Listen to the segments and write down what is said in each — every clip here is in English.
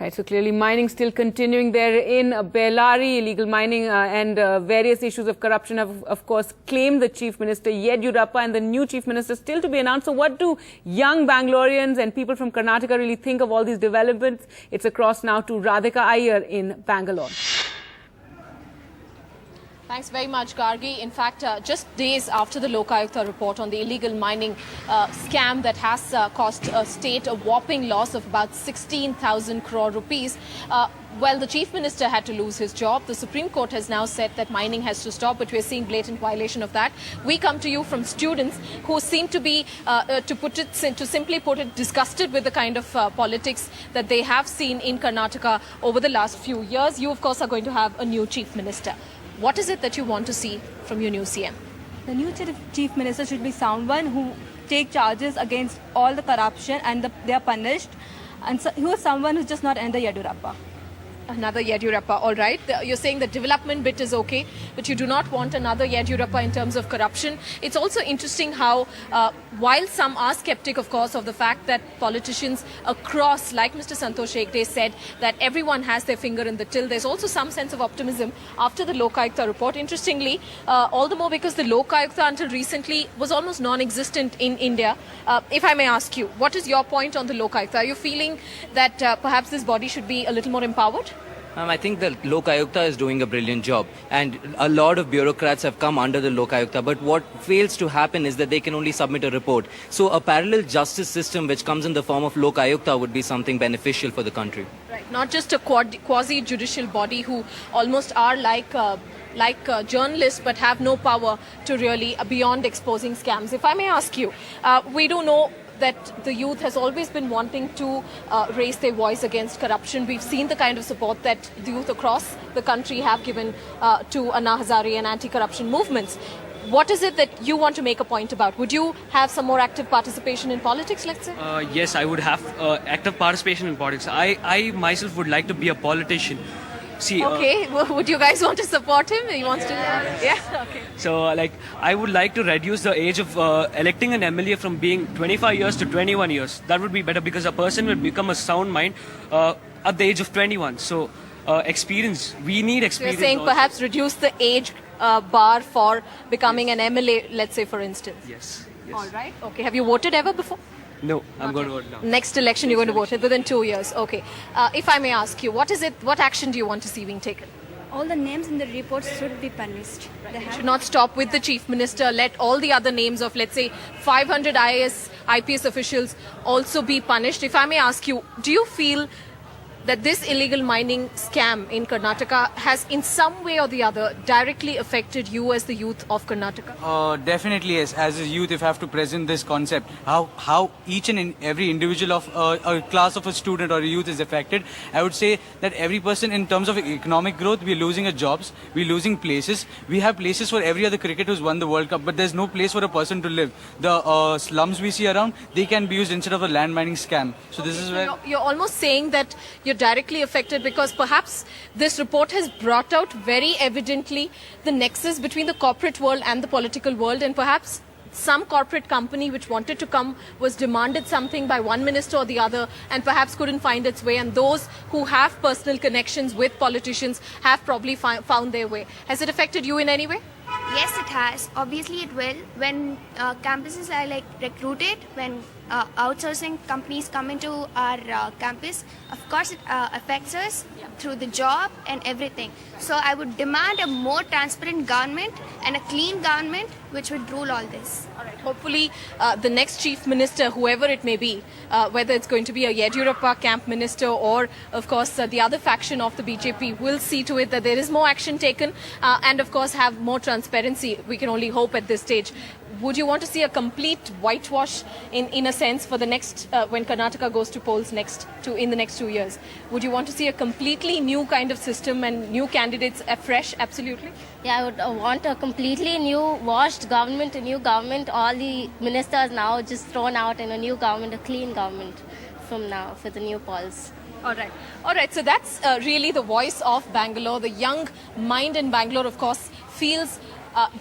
Right, so clearly mining still continuing there in Bellary. Illegal mining and various issues of corruption have, of course, claimed the Chief Minister Yeddyurappa and the new Chief Minister still to be announced. So what do young Bangaloreans and people from Karnataka really think of all these developments? It's across now to Radhika Iyer in Bangalore. Thanks very much, Gargi. In fact, just days after the Lokayukta report on the illegal mining scam that has cost a state a whopping loss of about 16,000 crore rupees, well, the Chief Minister had to lose his job. The Supreme Court has now said that mining has to stop, but we're seeing blatant violation of that. We come to you from students who seem to be, to simply put it, disgusted with the kind of politics that they have seen in Karnataka over the last few years. You, of course, are going to have a new Chief Minister. What is it that you want to see from your new CM? The new Chief Minister should be someone who take charges against all the corruption and they are punished. And so, who is someone who's just not under Yeddyurappa. Another Yeddyurappa, all right. You're saying the development bit is okay, but you do not want another Yeddyurappa in terms of corruption. It's also interesting how, while some are skeptic, of course, of the fact that politicians across, like Mr. Santosh Hegde said, that everyone has their finger in the till, there's also some sense of optimism after the Lokayukta report. Interestingly, all the more because the Lokayukta until recently was almost non-existent in India. If I may ask you, what is your point on the Lokayukta? Are you feeling that perhaps this body should be a little more empowered? I think the Lokayukta is doing a brilliant job, and a lot of bureaucrats have come under the Lokayukta, but what fails to happen is that they can only submit a report. So a parallel justice system which comes in the form of Lokayukta would be something beneficial for the country. Right, not just a quasi-judicial body who almost are like journalists but have no power to really beyond exposing scams. If I may ask you, we do know that the youth has always been wanting to raise their voice against corruption. We've seen the kind of support that the youth across the country have given to Anna Hazare and anti-corruption movements. What is it that you want to make a point about? Would you have some more active participation in politics, let's say? Yes, I would have active participation in politics. I myself would like to be a politician. See, okay, would you guys want to support him? He wants to. Yeah. Okay. So, I would like to reduce the age of electing an MLA from being 25 years to 21 years. That would be better because a person will become a sound mind at the age of 21. So, experience. We need experience. So you're saying also. Perhaps reduce the age bar for becoming an MLA, let's say, for instance. Yes. All right. Okay. Have you voted ever before? No, I'm going to vote now. Next election, you're going to vote within 2 years. Okay. If I may ask you, what is it? What action do you want to see being taken? All the names in the reports should be punished. They should not stop with the Chief Minister. Let all the other names of, let's say, 500 IPS officials also be punished. If I may ask you, do you feel that this illegal mining scam in Karnataka has in some way or the other directly affected you as the youth of Karnataka? Definitely yes. As a youth, if I have to present this concept, how each and every individual of a class of a student or a youth is affected, I would say that every person in terms of economic growth, we're losing our jobs, we're losing places. We have places for every other cricketer who's won the World Cup, but there's no place for a person to live. The slums we see around, they can be used instead of a land mining scam. So this is where... You're almost saying that you're directly affected because perhaps this report has brought out very evidently the nexus between the corporate world and the political world, and perhaps some corporate company which wanted to come was demanded something by one minister or the other and perhaps couldn't find its way, and those who have personal connections with politicians have probably found their way. Has it affected you in any way? Yes, it has. Obviously, it will. When campuses are recruited, when outsourcing companies come into our campus, of course, it affects us through the job and everything. So I would demand a more transparent government and a clean government which would rule all this. All right. Hopefully, the next Chief Minister, whoever it may be, whether it's going to be a Yeddyurappa camp minister or, of course, the other faction of the BJP, will see to it that there is more action taken and, of course, have more transparency. We can only hope at this stage. Would you want to see a complete whitewash in a sense for the next, when Karnataka goes to polls in the next 2 years? Would you want to see a completely new kind of system and new candidates afresh? Absolutely. Yeah, I would want a completely new washed government, a new government, all the ministers now just thrown out in a new government, a clean government from now for the new polls. All right. So that's really the voice of Bangalore. The young mind in Bangalore, of course, feels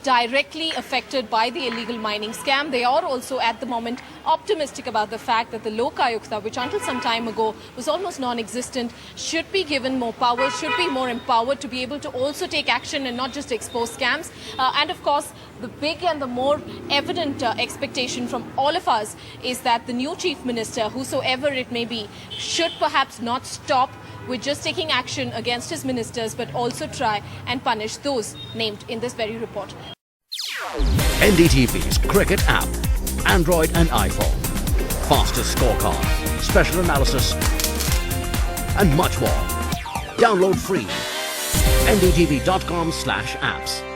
directly affected by the illegal mining scam. They are also at the moment optimistic about the fact that the Lokayukta, which until some time ago was almost non-existent, should be given more power, should be more empowered to be able to also take action and not just expose scams. And of course, the big and the more evident expectation from all of us is that the new Chief Minister, whosoever it may be, should perhaps not stop with just taking action against his ministers, but also try and punish those named in this very report. NDTV's cricket app, Android and iPhone. Fastest scorecard, special analysis, and much more. Download free. ndtv.com/apps.